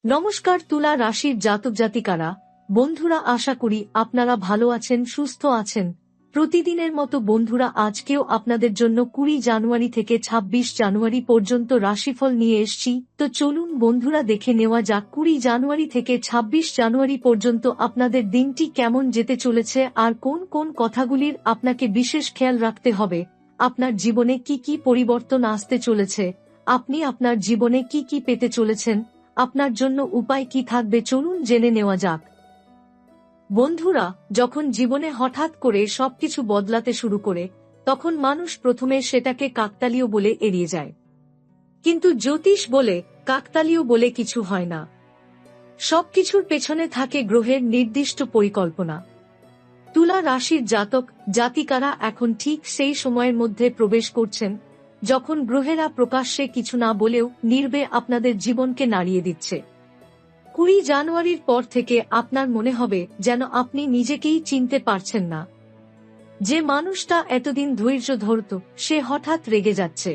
নমস্কার তুলা রাশির জাতক জাতিকারা, বন্ধুরা, আশা করি আপনারা ভালো আছেন, সুস্থ আছেন। প্রতিদিনের মতো বন্ধুরা, আজকেও আপনাদের জন্য 20 জানুয়ারি থেকে 26 জানুয়ারি পর্যন্ত রাশিফল নিয়ে এসেছি। তো চলুন বন্ধুরা, দেখে নেওয়া যাক 20 জানুয়ারি থেকে 26 জানুয়ারি পর্যন্ত আপনাদের দিনটি কেমন যেতে চলেছে আর কোন কোন কথাগুলির আপনাকে বিশেষ খেয়াল রাখতে হবে। আপনার জীবনে কি কি পরিবর্তন আসতে চলেছে, আপনি আপনার জীবনে কি কি পেতে চলেছেন, আপনার জন্য উপায় কি থাকবে, চলুন জেনে নেওয়া যাক। বন্ধুরা, যখন জীবনে হঠাৎ করে সবকিছু বদলাতে শুরু করে, তখন মানুষ প্রথমে সেটাকে কাকতালীয় বলে এড়িয়ে যায়। কিন্তু জ্যোতিষ বলে কাকতালীয় বলে কিছু হয় না। সবকিছুর পেছনে থাকে গ্রহের নির্দিষ্ট পরিকল্পনা। তুলা রাশির জাতক জাতিকারা এখন ঠিক সেই সময়ের মধ্যে প্রবেশ করছেন যখন গ্রহেরা প্রকাশ্যে কিছু না বলেও নির্বে আপনাদের জীবনকে নাড়িয়ে দিচ্ছে। 20 জানুয়ারির পর থেকে আপনার মনে হবে যেন আপনি নিজেকেই চিনতে পারছেন না। যে মানুষটা এতদিন ধৈর্য ধরত, সে হঠাৎ রেগে যাচ্ছে।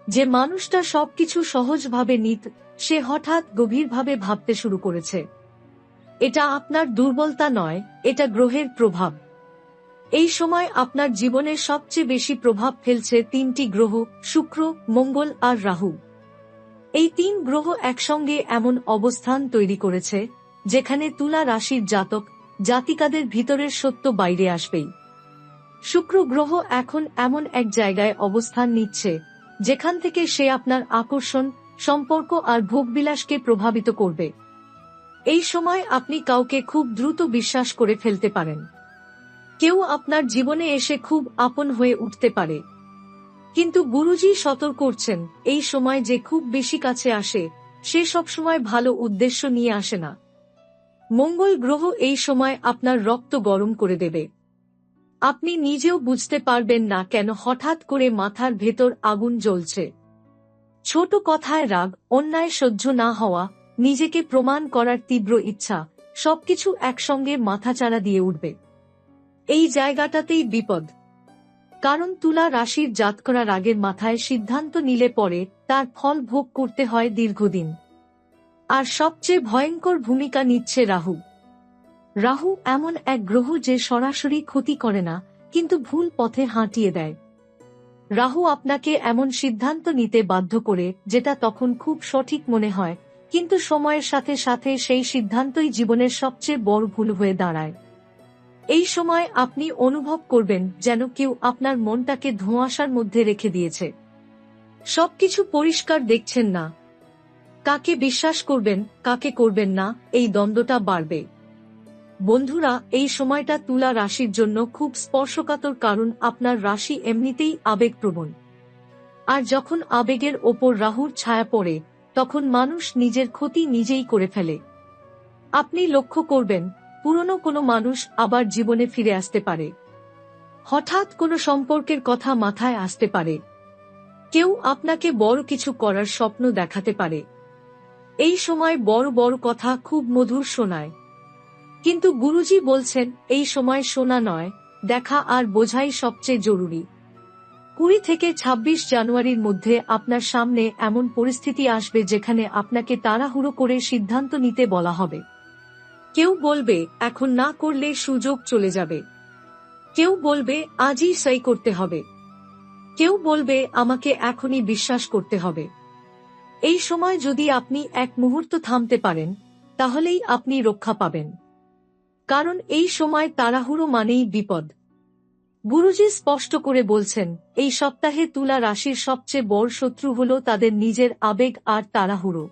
যে মানুষটা সবকিছু সহজভাবে নিত, সে হঠাৎ গভীরভাবে ভাবতে শুরু করেছে। এটা আপনার দুর্বলতা নয়, এটা গ্রহের প্রভাব। এই সময় আপনার জীবনের সবচেয়ে বেশি প্রভাব ফেলছে 3টি গ্রহ, শুক্র, মঙ্গল আর রাহু। এই 3 গ্রহ একসঙ্গে এমন অবস্থান তৈরি করেছে যেখানে তুলা রাশির জাতক জাতিকাদের ভিতরের সত্য বাইরে আসবেই। শুক্র গ্রহ এখন এমন এক জায়গায় অবস্থান নিচ্ছে যেখান থেকে সে আপনার আকর্ষণ, সম্পর্ক আর ভোগবিলাসকে প্রভাবিত করবে। এই সময় আপনি কাউকে খুব দ্রুত বিশ্বাস করে ফেলতে পারেন। কেউ আপনার জীবনে এসে খুব আপন হয়ে উঠতে পারে। কিন্তু গুরুজি সতর্ক করছেন, এই সময় যে খুব বেশি কাছে আসে সে সবসময় ভালো উদ্দেশ্য নিয়ে আসে না। মঙ্গল গ্রহ এই সময় আপনার রক্ত গরম করে দেবে। আপনি নিজেও বুঝতে পারবেন না কেন হঠাৎ করে মাথার ভেতর আগুন জ্বলছে। ছোট কথায় রাগ, অন্যায় সহ্য না হওয়া, নিজেকে প্রমাণ করার তীব্র ইচ্ছা, সবকিছু একসঙ্গে মাথাচাড়া দিয়ে উঠবে। এই জায়গাটাতেই বিপদ। কারণ তুলা রাশির জাতকরা রাগের মাথায় সিদ্ধান্ত নিলে পরে তার ফল ভোগ করতে হয় দীর্ঘদিন। আর সবচেয়ে ভয়ঙ্কর ভূমিকা নিচ্ছে রাহু। রাহু এমন এক গ্রহ যে সরাসরি ক্ষতি করে না, কিন্তু ভুল পথে হাঁটিয়ে দেয়। রাহু আপনাকে এমন সিদ্ধান্ত নিতে বাধ্য করে যেটা তখন খুব সঠিক মনে হয়, কিন্তু সময়ের সাথে সাথে সেই সিদ্ধান্তই জীবনের সবচেয়ে বড় ভুল হয়ে দাঁড়ায়। এই সময় আপনি অনুভব করবেন যেন কেউ আপনার মনটাকে ধোঁয়াশার মধ্যে রেখে দিয়েছে। সবকিছু পরিষ্কার দেখছেন না। কাকে বিশ্বাস করবেন, কাকে করবেন না, এই দ্বন্দ্বটা বাড়বে। বন্ধুরা, এই সময়টা তুলা রাশির জন্য খুব স্পর্শকাতর, কারণ আপনার রাশি এমনিতেই আবেগপ্রবণ। আর যখন আবেগের ওপর রাহুর ছায়া পড়ে, তখন মানুষ নিজের ক্ষতি নিজেই করে ফেলে। আপনি লক্ষ্য করবেন, পুরনো কোনো মানুষ আবার জীবনে ফিরে আসতে পারে। হঠাৎ কোনো সম্পর্কের কথা মাথায় আসতে পারে। কেউ আপনাকে বড় কিছু করার স্বপ্ন দেখাতে পারে। এই সময় বড় বড় কথা খুব মধুর শোনায়। কিন্তু গুরুজি বলছেন, এই সময় শোনা নয়, দেখা আর বোঝাই সবচেয়ে জরুরি। 20 থেকে 26 জানুয়ারির মধ্যে আপনার সামনে এমন পরিস্থিতি আসবে যেখানে আপনাকে তাড়াহুড়ো করে সিদ্ধান্ত নিতে বলা হবে। কেউ বলবে, এখন না করলে সুযোগ চলে যাবে। কেউ বলবে, আজই সই করতে হবে। কেউ বলবে, আমাকে এখনই বিশ্বাস করতে হবে। এই সময় যদি আপনি এক মুহূর্ত থামতে পারেন, তাহলেই আপনি রক্ষা পাবেন। কারণ এই সময় তাড়াহুড়ো মানেই বিপদ। গুরুজি স্পষ্ট করে বলছেন, এই সপ্তাহে তুলা রাশির সবচেয়ে বড় শত্রু হল তাদের নিজের আবেগ আর তাড়াহুড়ো।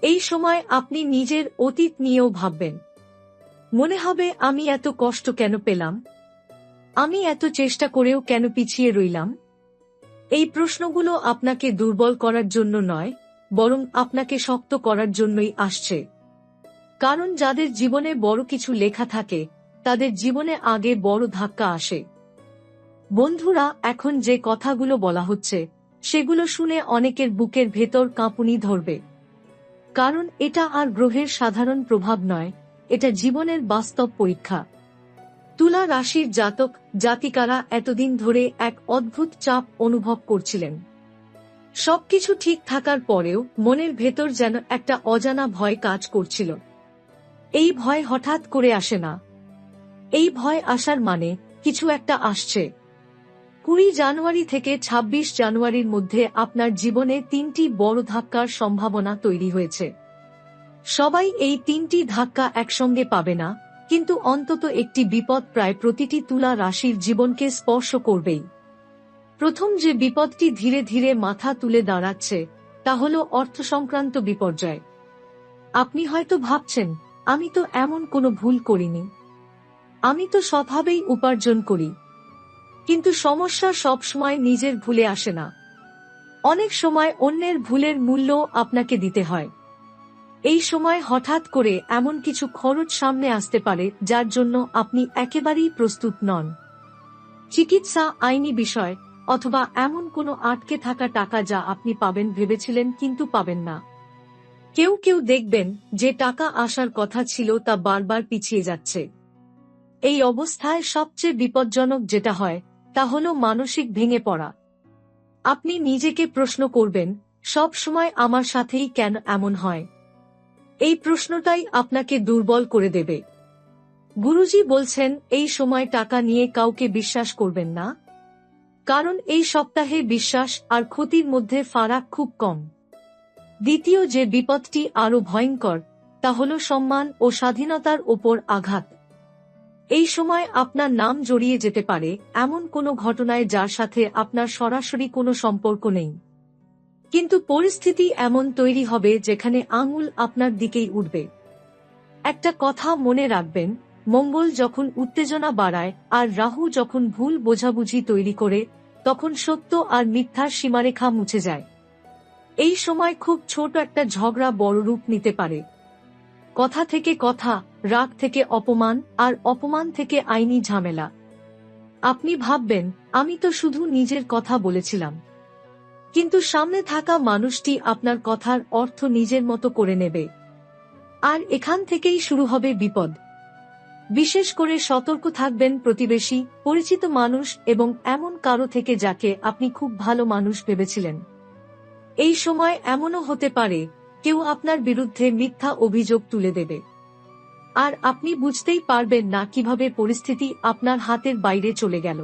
এই সময় আপনি নিজের অতীত নিয়েও ভাববেন। মনে হবে, আমি এত কষ্ট কেন পেলাম? আমি এত চেষ্টা করেও কেন পিছিয়ে রইলাম? এই প্রশ্নগুলো আপনাকে দুর্বল করার জন্য নয়, বরং আপনাকে শক্ত করার জন্যই আসছে। কারণ যাদের জীবনে বড় কিছু লেখা থাকে, তাদের জীবনে আগে বড় ধাক্কা আসে। বন্ধুরা, এখন যে কথাগুলো বলা হচ্ছে সেগুলো শুনে অনেকের বুকের ভেতর কাঁপুনি ধরবে। কারণ এটা আর গ্রহের সাধারণ প্রভাব নয়, এটা জীবনের বাস্তব পরীক্ষা। তুলা রাশির জাতক জাতিকারা এতদিন ধরে এক অদ্ভুত চাপ অনুভব করছিলেন। সবকিছু ঠিক থাকার পরেও মনের ভেতর যেন একটা অজানা ভয় কাজ করছিল। এই ভয় হঠাৎ করে আসে না। এই ভয় আসার মানে কিছু একটা আসছে। 20 জানুয়ারি থেকে 26 জানুয়ারির মধ্যে আপনার জীবনে 3টি বড় ধাক্কার সম্ভাবনা তৈরি হয়েছে। সবাই এই 3টি ধাক্কা একসঙ্গে পাবে না, কিন্তু অন্তত একটি বিপদ প্রায় প্রতিটি তুলা রাশির জীবনকে স্পর্শ করবেই। প্রথম যে বিপদটি ধীরে ধীরে মাথা তুলে দাঁড়াচ্ছে তা হল অর্থ সংক্রান্ত বিপর্যয়। আপনি হয়তো ভাবছেন, আমি তো এমন কোনো ভুল করিনি, আমি তো সৎভাবেই উপার্জন করি। কিন্তু সমস্যা সবসময় নিজের ভুলে আসে না। অনেক সময় অন্যের ভুলের মূল্য আপনাকে দিতে হয়। এই সময় হঠাৎ করে এমন কিছু খরচ সামনে আসতে পারে যার জন্য আপনি একেবারেই প্রস্তুত নন। চিকিৎসা, আইনি বিষয়, অথবা এমন কোনো আটকে থাকা টাকা যা আপনি পাবেন ভেবেছিলেন কিন্তু পাবেন না। কেউ কেউ দেখবেন যে টাকা আসার কথা ছিল তা বারবার পিছিয়ে যাচ্ছে। এই অবস্থায় সবচেয়ে বিপজ্জনক যেটা হয় তা হল মানসিক ভেঙে পড়া। আপনি নিজেকে প্রশ্ন করবেন, সব সময় আমার সাথেই কেন এমন হয়? এই প্রশ্নটাই আপনাকে দুর্বল করে দেবে। গুরুজি বলছেন এই সময় টাকা নিয়ে কাউকে বিশ্বাস করবেন না, কারণ এই সপ্তাহে বিশ্বাস আর ক্ষতির মধ্যে ফারাক খুব কম। দ্বিতীয় যে বিপদটি আরো ভয়ঙ্কর তা হল সম্মান ও স্বাধীনতার ওপর আঘাত। এই সময় আপনার নাম জড়িয়ে যেতে পারে এমন কোনো ঘটনায় যার সাথে আপনার সরাসরি কোনো সম্পর্ক নেই, কিন্তু পরিস্থিতি এমন তৈরি হবে যেখানে আঙুল আপনার দিকেই উঠবে। একটা কথা মনে রাখবেন, মঙ্গল যখন উত্তেজনা বাড়ায় আর রাহু যখন ভুল বোঝাবুঝি তৈরি করে, তখন সত্য আর মিথ্যার সীমারেখা মুছে যায়। এই সময় খুব ছোট একটা ঝগড়া বড় রূপ নিতে পারে। কথা থেকে কথা, রাগ থেকে অপমান, আর অপমান থেকে আইনি ঝামেলা। আপনি ভাববেন, আমি তো শুধু নিজের কথা বলেছিলাম, কিন্তু সামনে থাকা মানুষটি আপনার কথার অর্থ নিজের মতো করে নেবে। আর এখান থেকেই শুরু হবে বিপদ। বিশেষ করে সতর্ক থাকবেন প্রতিবেশী, পরিচিত মানুষ এবং এমন কারো থেকে যাকে আপনি খুব ভালো মানুষ ভেবেছিলেন। এই সময় এমনও হতে পারে কেউ আপনার বিরুদ্ধে মিথ্যা অভিযোগ তুলে দেবে, আর আপনি বুঝতেই পারবেন না কিভাবে পরিস্থিতি আপনার হাতের বাইরে চলে গেল।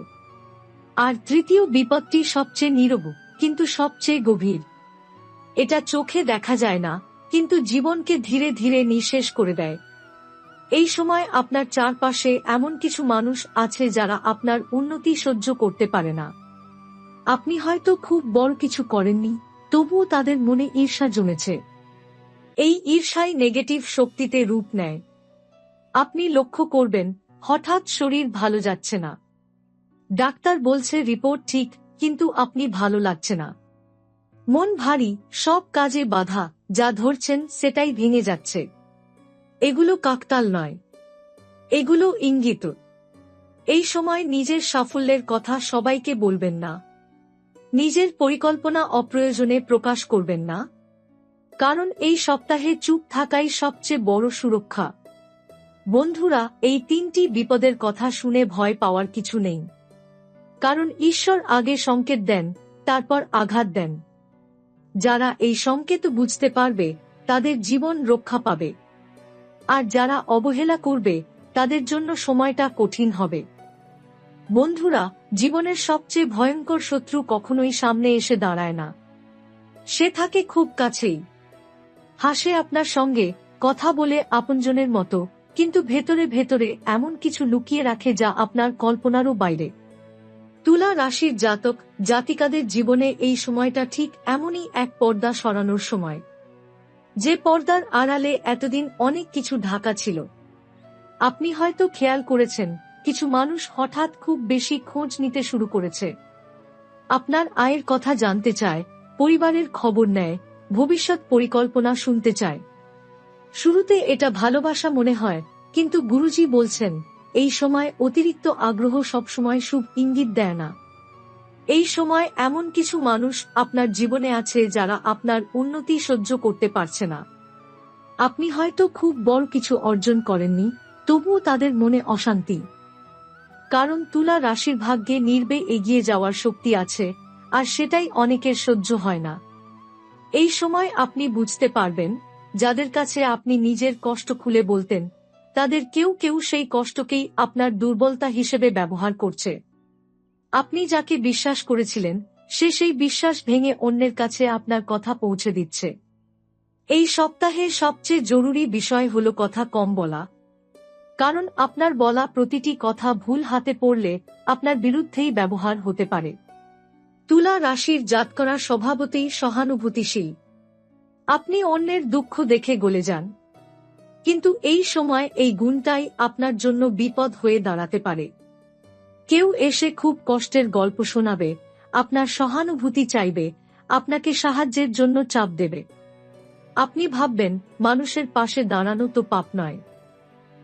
আর তৃতীয় বিপদটি সবচেয়ে নীরব কিন্তু সবচেয়ে গভীর। এটা চোখে দেখা যায় না, কিন্তু জীবনকে ধীরে ধীরে নিঃশেষ করে দেয়। এই সময় আপনার চারপাশে এমন কিছু মানুষ আছে যারা আপনার উন্নতি সহ্য করতে পারে না। আপনি হয়তো খুব বড় কিছু করেননি, তবুও তাদের মনে ঈর্ষা জমেছে। এই ঈর্ষাই নেগেটিভ শক্তিতে রূপ নেয়। আপনি লক্ষ্য করবেন, হঠাৎ শরীর ভালো যাচ্ছে না, ডাক্তার বলছে রিপোর্ট ঠিক, কিন্তু আপনি ভালো লাগছে না। মন ভারী, সব কাজে বাধা, যা ধরছেন সেটাই ভেঙে যাচ্ছে। এগুলো কাকতাল নয়, এগুলো ইঙ্গিত। এই সময় নিজের সাফল্যের কথা সবাইকে বলবেন না। নিজের পরিকল্পনা অপ্রয়োজনে প্রকাশ করবেন না, কারণ এই সপ্তাহে চুপ থাকাই সবচেয়ে বড় সুরক্ষা। বন্ধুরা, এই 3টি বিপদের কথা শুনে ভয় পাওয়ার কিছু নেই, কারণ ঈশ্বর আগে সংকেত দেন, তারপর আঘাত দেন। যারা এই সংকেত বুঝতে পারবে তাদের জীবন রক্ষা পাবে, আর যারা অবহেলা করবে তাদের জন্য সময়টা কঠিন হবে। বন্ধুরা, জীবনের সবচেয়ে ভয়ঙ্কর শত্রু কখনোই সামনে এসে দাঁড়ায় না, সে থাকে খুব কাছেই। হাসে আপনার সঙ্গে, কথা বলে আপনজনের মতো, কিন্তু ভেতরে ভেতরে এমন কিছু লুকিয়ে রাখে যা আপনার কল্পনারও বাইরে। তুলা রাশির জাতক জাতিকাদের জীবনে এই সময়টা ঠিক এমনই এক পর্দা সরানোর সময়, যে পর্দার আড়ালে এতদিন অনেক কিছু ঢাকা ছিল। আপনি হয়তো খেয়াল করেছেন, কিছু মানুষ হঠাৎ খুব বেশি খোঁজ নিতে শুরু করেছে। আপনার আয়ের কথা জানতে চায়, পরিবারের খবর নেয়, ভবিষ্যৎ পরিকল্পনা শুনতে চায়। শুরুতে এটা ভালোবাসা মনে হয়, কিন্তু গুরুজি বলছেন এই সময় অতিরিক্ত আগ্রহ সবসময় শুভ ইঙ্গিত দেয় না। এই সময় এমন কিছু মানুষ আপনার জীবনে আছে যারা আপনার উন্নতি সহ্য করতে পারছে না। আপনি হয়তো খুব বড় কিছু অর্জন করেননি, তবুও তাদের মনে অশান্তি। কারণ তুলা রাশির ভাগ্যে নির্বে এগিয়ে যাওয়ার শক্তি আছে, আর সেটাই অনেকের সহ্য হয় না। এই সময় আপনি বুঝতে পারবেন, যাদের কাছে আপনি নিজের কষ্ট খুলে বলতেন, তাদের কেউ কেউ সেই কষ্টকেই আপনার দুর্বলতা হিসেবে ব্যবহার করছে। আপনি যাকে বিশ্বাস করেছিলেন, সে সেই বিশ্বাস ভেঙে অন্যের কাছে আপনার কথা পৌঁছে দিচ্ছে। এই সপ্তাহের সবচেয়ে জরুরি বিষয় হলো কথা কম বলা। কারণ আপনার বলা প্রতিটি কথা ভুল হাতে পড়লে আপনার বিরুদ্ধেই ব্যবহার হতে পারে। তুলা রাশির জাতকরা স্বভাবতই সহানুভূতিশীল। আপনি অন্যের দুঃখ দেখে গলে যান। কিন্তু এই সময় এই গুণটাই আপনার জন্য বিপদ হয়ে দাঁড়াতে পারে। কেউ এসে খুব কষ্টের গল্প শোনাবে, আপনার সহানুভূতি চাইবে, আপনাকে সাহায্যের জন্য চাপ দেবে। আপনি ভাববেন, মানুষের পাশে দাঁড়ানো তো পাপ নয়।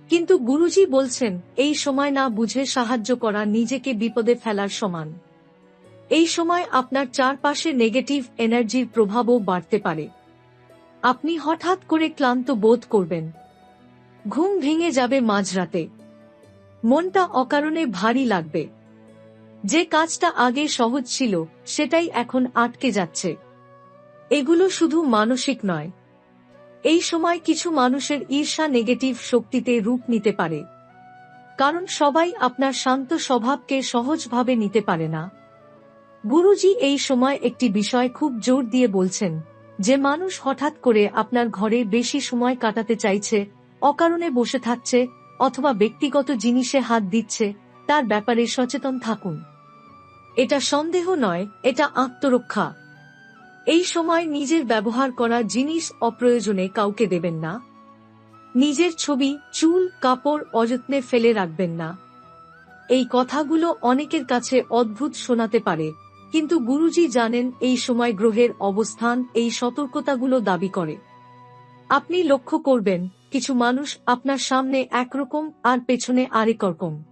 কিন্তু গুরুজি বলছেন, এই সময় না বুঝে সাহায্য করা নিজেকে বিপদে ফেলার সমান। এই সময় আপনার চারপাশে নেগেটিভ এনার্জির প্রভাবও বাড়তে পারে। আপনি হঠাৎ করে ক্লান্ত বোধ করবেন। ঘুম ভেঙে যাবে মাঝরাতে। মনটা অকারণে ভারী লাগবে। যে কাজটা আগে সহজ ছিল, সেটাই এখন আটকে যাচ্ছে। এগুলো শুধু মানসিক নয়। এই সময় কিছু মানুষের ঈর্ষা নেগেটিভ শক্তিতে রূপ নিতে পারে। কারণ সবাই আপনার শান্ত স্বভাবকে সহজভাবে নিতে পারে না। গুরুজি এই সময় একটি বিষয় খুব জোর দিয়ে বলছেন, যে মানুষ হঠাৎ করে আপনার ঘরে বেশি সময় কাটাতে চাইছে, অকারণে বসে থাকছে, অথবা ব্যক্তিগত জিনিসে হাত দিচ্ছে, তার ব্যাপারে সচেতন থাকুন। এটা সন্দেহ নয়, এটা আত্মরক্ষা। এই সময় নিজের ব্যবহার করা জিনিস অপ্রয়োজনে কাউকে দেবেন না। নিজের ছবি, চুল, কাপড় অযত্নে ফেলে রাখবেন না। এই কথাগুলো অনেকের কাছে অদ্ভুত শোনাতে পারে, কিন্তু গুরুজি জানেন এই সময় গ্রহের অবস্থান এই সতর্কতাগুলো দাবি করে। আপনি লক্ষ্য করবেন, কিছু মানুষ আপনার সামনে একরকম আর পেছনে আরেক রকম।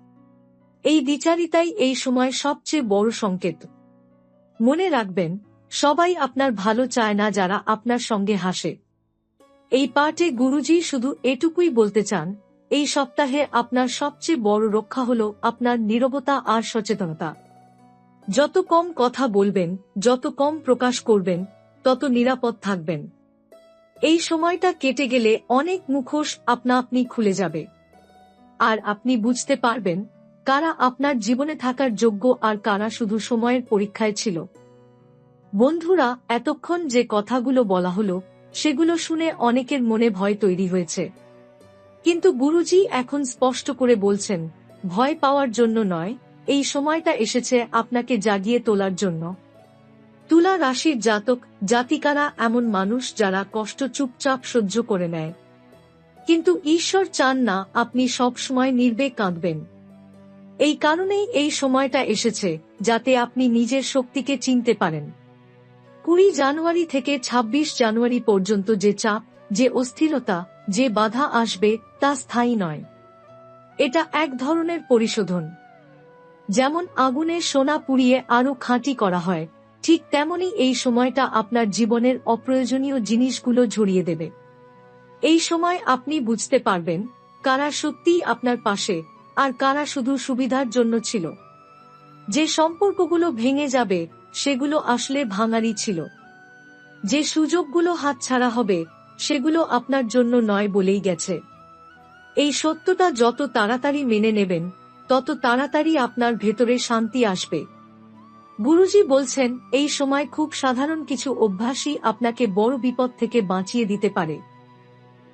এই দ্বিচারিতাই এই সময় সবচেয়ে বড় সংকেত। মনে রাখবেন, সবাই আপনার ভালো চায় না যারা আপনার সঙ্গে হাসে। এই পাঠে গুরুজি শুধু এটুকুই বলতে চান, এই সপ্তাহে আপনার সবচেয়ে বড় রক্ষা হল আপনার নীরবতা আর সচেতনতা। যত কম কথা বলবেন, যত কম প্রকাশ করবেন, তত নিরাপদ থাকবেন। এই সময়টা কেটে গেলে অনেক মুখোশ আপনা আপনি খুলে যাবে। আর আপনি বুঝতে পারবেন, কারা আপনার জীবনে থাকার যোগ্য আর কারা শুধু সময়ের পরীক্ষায় ছিল। বন্ধুরা, এতক্ষণ যে কথাগুলো বলা হলো, সেগুলো শুনে অনেকের মনে ভয় তৈরি হয়েছে। কিন্তু গুরুজি এখন স্পষ্ট করে বলছেন, ভয় পাওয়ার জন্য নয়, এই সময়টা এসেছে আপনাকে জাগিয়ে তোলার জন্য। তুলা রাশির জাতক জাতিকারা এমন মানুষ যারা কষ্ট চুপচাপ সহ্য করে নেয়। কিন্তু ঈশ্বর চান না আপনি সব সময় নির্বেক কাঁদবেন। এই কারণেই এই সময়টা এসেছে, যাতে আপনি নিজের শক্তিকে চিনতে পারেন। 20 জানুয়ারি থেকে 26 জানুয়ারি পর্যন্ত যে চাপ, যে অস্থিরতা, যে বাধা আসবে, তা স্থায়ী নয়। এটা এক ধরনের পরিশোধন। যেমন আগুনে সোনা পুড়িয়ে আরো খাঁটি করা হয়, ঠিক তেমনি এই সময়টা আপনার জীবনের অপ্রয়োজনীয় জিনিসগুলো ঝরিয়ে দেবে। এই সময় আপনি বুঝতে পারবেন, কারা সত্যিই আপনার পাশে, আর কারা শুধু সুবিধার জন্য ছিল। যে সম্পর্কগুলো ভেঙে যাবে, সেগুলো আসলে ভাঙারই ছিল। যে সুযোগগুলো হাতছাড়া হবে, সেগুলো আপনার জন্য নয় বলেই গেছে। এই সত্যটা যত তাড়াতাড়ি মেনে নেবেন, তত তাড়াতাড়ি আপনার ভেতরে শান্তি আসবে। গুরুজি বলছেন, এই সময় খুব সাধারণ কিছু অভ্যাসই আপনাকে বড় বিপদ থেকে বাঁচিয়ে দিতে পারে।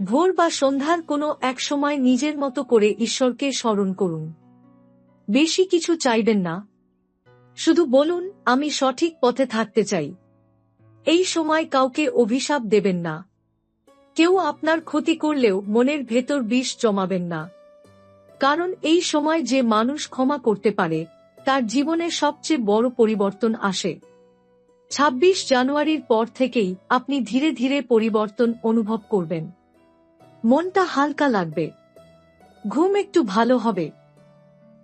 ভোর বা সন্ধ্যার কোনো এক সময় নিজের মতো করে ঈশ্বরকে স্মরণ করুন। বেশি কিছু চাইবেন না। শুধু বলুন, আমি সঠিক পথে থাকতে চাই। এই সময় কাউকে অভিশাপ দেবেন না। কেউ আপনার ক্ষতি করলেও মনের ভেতর বিষ জমাবেন না। কারণ এই সময় যে মানুষ ক্ষমা করতে পারে, তার জীবনে সবচেয়ে বড় পরিবর্তন আসে। 26 জানুয়ারির পর থেকেই আপনি ধীরে ধীরে পরিবর্তন অনুভব করবেন। মনটা হালকা লাগবে। ঘুম একটু ভালো হবে।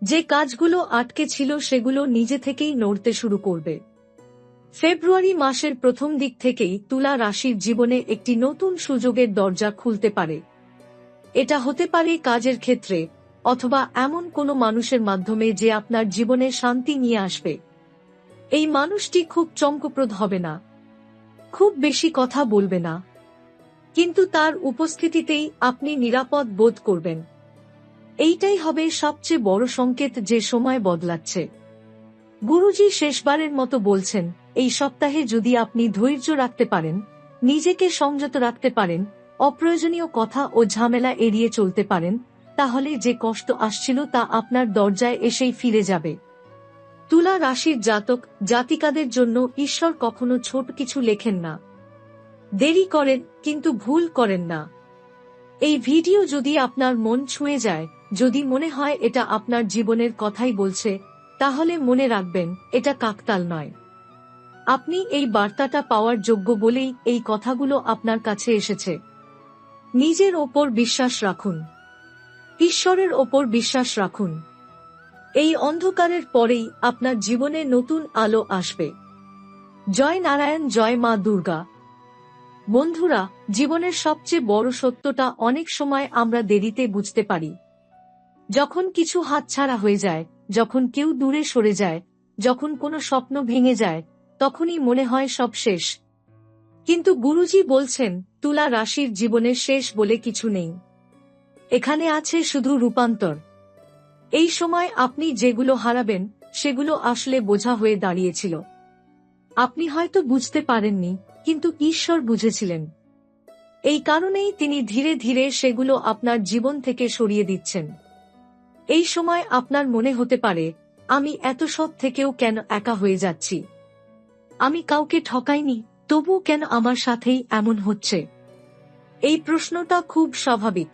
যে কাজগুলো আটকে ছিল সেগুলো নিজে থেকেই নড়তে শুরু করবে। ফেব্রুয়ারি মাসের প্রথম দিক থেকেই তুলা রাশির জীবনে একটি নতুন সুযোগের দরজা খুলতে পারে। এটা হতে পারে কাজের ক্ষেত্রে, অথবা এমন কোনো মানুষের মাধ্যমে যে আপনার জীবনে শান্তি নিয়ে আসবে। এই মানুষটি খুব চমকপ্রদ হবে না, খুব বেশি কথা বলবে না, কিন্তু তার উপস্থিতিতেই আপনি নিরাপদ বোধ করবেন। এইটাই হবে সবচেয়ে বড় সংকেত যে সময় বদলাচ্ছে। গুরুজি শেষবারের মতো বলছেন, এই সপ্তাহে যদি আপনি ধৈর্য রাখতে পারেন, নিজেকে সংযত রাখতে পারেন, অপ্রয়োজনীয় কথা ও ঝামেলা এড়িয়ে চলতে পারেন, তাহলে যে কষ্ট আসছিল তা আপনার দরজায় এসেই ফিরে যাবে। তুলা রাশির জাতক জাতিকাদের জন্য ঈশ্বর কখনো ছোট কিছু লেখেন না। দেরি করেন কিন্তু ভুল করেন না। এই ভিডিও যদি আপনার মন ছুঁয়ে যায়, যদি মনে হয় এটা আপনার জীবনের কথাই বলছে, তাহলে মনে রাখবেন এটা কাকতাল নয়। আপনি এই বার্তাটা পাওয়ার যোগ্য বলেই এই কথাগুলো আপনার কাছে এসেছে। নিজের ওপর বিশ্বাস রাখুন, ঈশ্বরের ওপর বিশ্বাস রাখুন। এই অন্ধকারের পরেই আপনার জীবনে নতুন আলো আসবে। জয় নারায়ণ, জয় মা দুর্গা। বন্ধুরা, জীবনের সবচেয়ে বড় সত্যটা অনেক সময় আমরা দেরিতে বুঝতে পারি। যখন কিছু হাতছাড়া হয়ে যায়, যখন কেউ দূরে সরে যায়, যখন কোনো স্বপ্ন ভেঙে যায়, তখনই মনে হয় সব শেষ। কিন্তু গুরুজি বলছেন, তুলা রাশির জীবনের শেষ বলে কিছু নেই। এখানে আছে শুধু রূপান্তর। এই সময় আপনি যেগুলো হারাবেন, সেগুলো আসলে বোঝা হয়ে দাঁড়িয়েছিল। আপনি হয়তো বুঝতে পারেননি, কিন্তু ঈশ্বর বুঝেছিলেন। এই কারণেই তিনি ধীরে ধীরে সেগুলো আপনার জীবন থেকে সরিয়ে দিচ্ছেন। এই সময় আপনার মনে হতে পারে, আমি এত সব থেকেও কেন একা হয়ে যাচ্ছি? আমি কাউকে ঠকাইনি, তবুও কেন আমার সাথেই এমন হচ্ছে? এই প্রশ্নটা খুব স্বাভাবিক,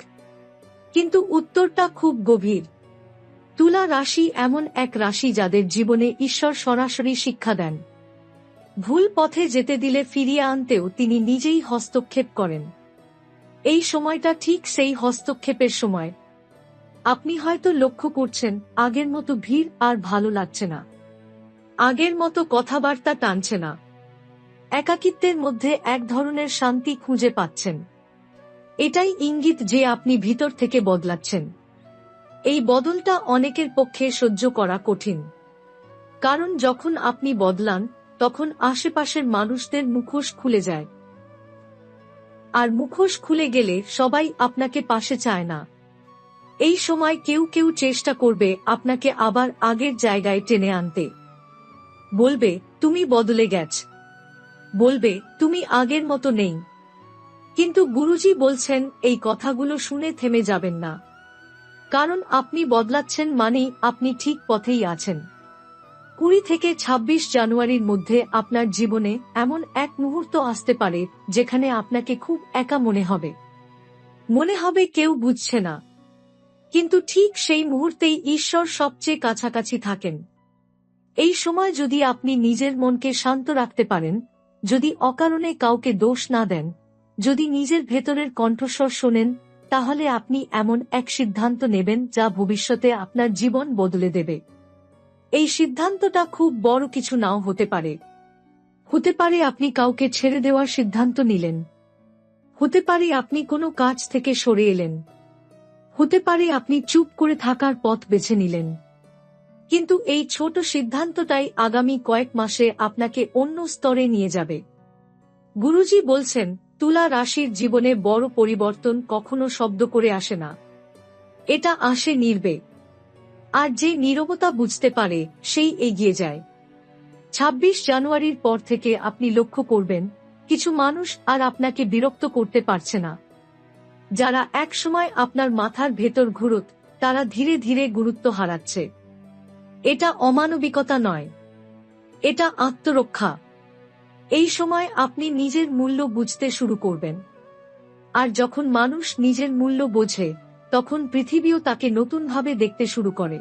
কিন্তু উত্তরটা খুব গভীর। তুলা রাশি এমন এক রাশি যাদের জীবনে ঈশ্বর সরাসরি শিক্ষা দেন। ভুল পথে যেতে দিলে ফিরিয়ে আনতেও তিনি নিজেই হস্তক্ষেপ করেন। এই সময়টা ঠিক সেই হস্তক্ষেপের সময়। আপনি হয়তো লক্ষ্য করছেন, আগের মতো ভিড় আর ভালো লাগছে না, আগের মতো কথাবার্তা টানছে না, একাকিত্বের মধ্যে এক ধরনের শান্তি খুঁজে পাচ্ছেন। এটাই ইঙ্গিত যে আপনি ভিতর থেকে বদলাচ্ছেন। এই বদলটা অনেকের পক্ষে সহ্য করা কঠিন, কারণ যখন আপনি বদলান, তখন আশেপাশের মানুষদের মুখোশ খুলে যায়। আর মুখোশ খুলে গেলে সবাই আপনাকে পাশে চায় না। এই সময় কেউ কেউ চেষ্টা করবে আপনাকে আবার আগের জায়গায় টেনে আনতে। বলবে, তুমি বদলে গেছ, বলবে তুমি আগের মতো নেই। কিন্তু গুরুজি বলছেন, এই কথাগুলো শুনে থেমে যাবেন না, কারণ আপনি বদলাচ্ছেন মানেই আপনি ঠিক পথেই আছেন। 20 থেকে 26 জানুয়ারির মধ্যে আপনার জীবনে এমন এক মুহূর্ত আসতে পারে যেখানে আপনাকে খুব একা মনে হবে। মনে হবে কেউ বুঝছে না, কিন্তু ঠিক সেই মুহূর্তেই ঈশ্বর সবচেয়ে কাছাকাছি থাকেন। এই সময় যদি আপনি নিজের মনকে শান্ত রাখতে পারেন, যদি অকারণে কাউকে দোষ না দেন, যদি নিজের ভেতরের কণ্ঠস্বর শোনেন, তাহলে আপনি এমন এক সিদ্ধান্ত নেবেন যা ভবিষ্যতে আপনার জীবন বদলে দেবে। এই সিদ্ধান্তটা খুব বড় কিছু নাও হতে পারে। হতে পারে আপনি কাউকে ছেড়ে দেওয়ার সিদ্ধান্ত নিলেন, হতে পারে আপনি কোনো কাজ থেকে সরে এলেন, হতে পারে আপনি চুপ করে থাকার পথ বেছে নিলেন। কিন্তু এই ছোট সিদ্ধান্তটাই আগামী কয়েক মাসে আপনাকে অন্য স্তরে নিয়ে যাবে। গুরুজি বলছেন, তুলা রাশির জীবনে বড় পরিবর্তন কখনো শব্দ করে আসে না, এটা আসে নীরবে। আর যে নীরবতা বুঝতে পারে, সেই এগিয়ে যায়। 26 জানুয়ারির পর থেকে আপনি লক্ষ্য করবেন, কিছু মানুষ আর আপনাকে বিরক্ত করতে পারছে না। যারা একসময় আপনার মাথার ভেতর ঘুরত, তারা ধীরে ধীরে গুরুত্ব হারাচ্ছে। এটা অমানবিকতা নয়, এটা আত্মরক্ষা। এই সময় আপনি নিজের মূল্য বুঝতে শুরু করবেন। আর যখন মানুষ নিজের মূল্য বোঝে, তখন পৃথিবীও তাকে নতুনভাবে দেখতে শুরু করে।